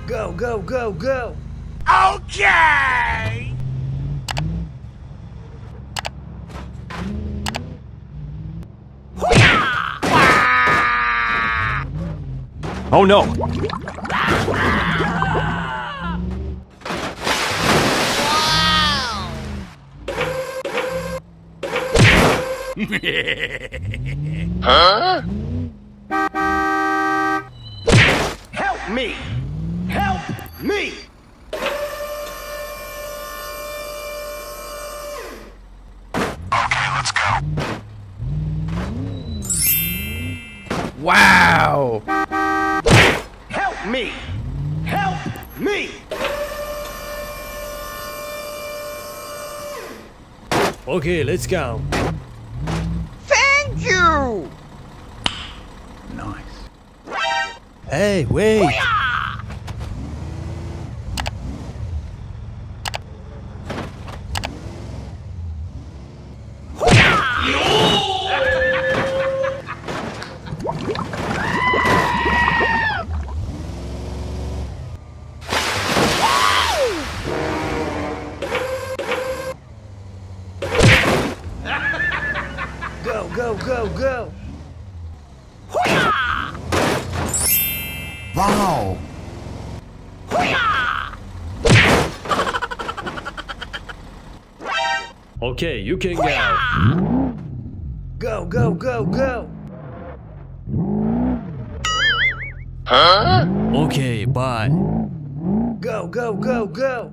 Go, go, go, go! Okay! Oh no! Huh? Help me! Help me! Okay, let's go. Wow! Help me! Help me! Okay, let's go. Thank you! Nice. Hey, wait! Go, go, go, go! Wow! Okay, you can go. Go, go, go, go! Huh? Okay, bye. Go, go, go, go!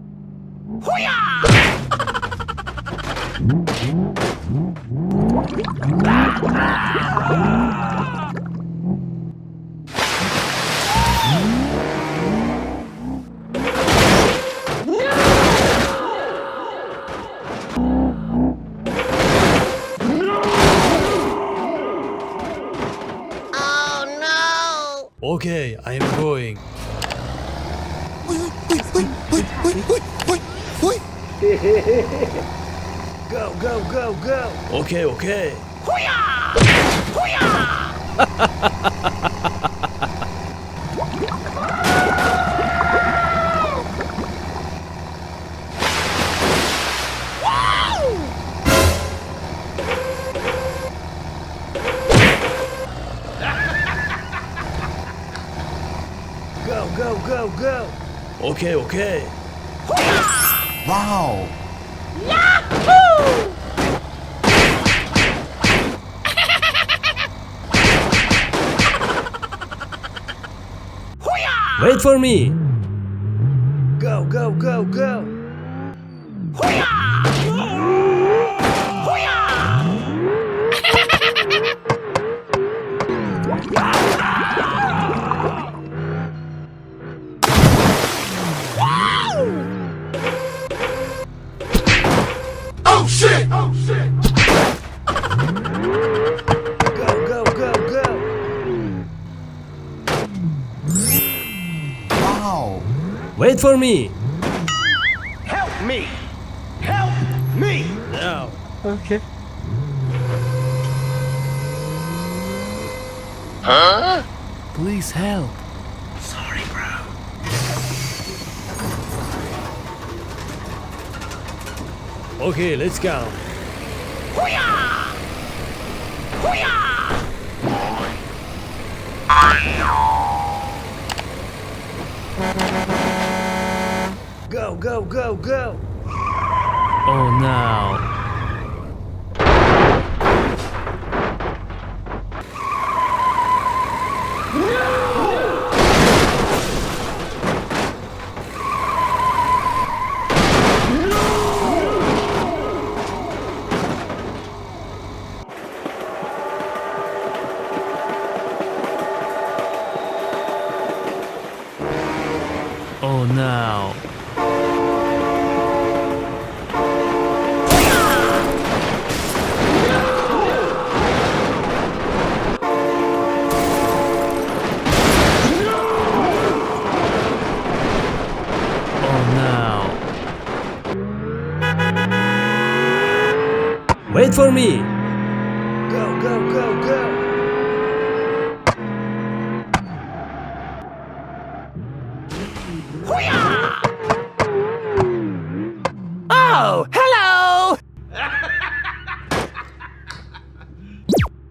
Okay, I am going. Go, go, go, go! Okay, okay. Go, go, go, go! Okay, okay. Wow! Wait for me! Go, go, go, go! Oh shit! Oh shit! Go, go, go, go! Wow! Wait for me! Help me! Help me! Now! Okay. Huh? Please help! Sorry, bro. Okay, let's go. Go, go, go, go! Oh no! Oh no! Wait for me! Go, go, go, go! Whoa!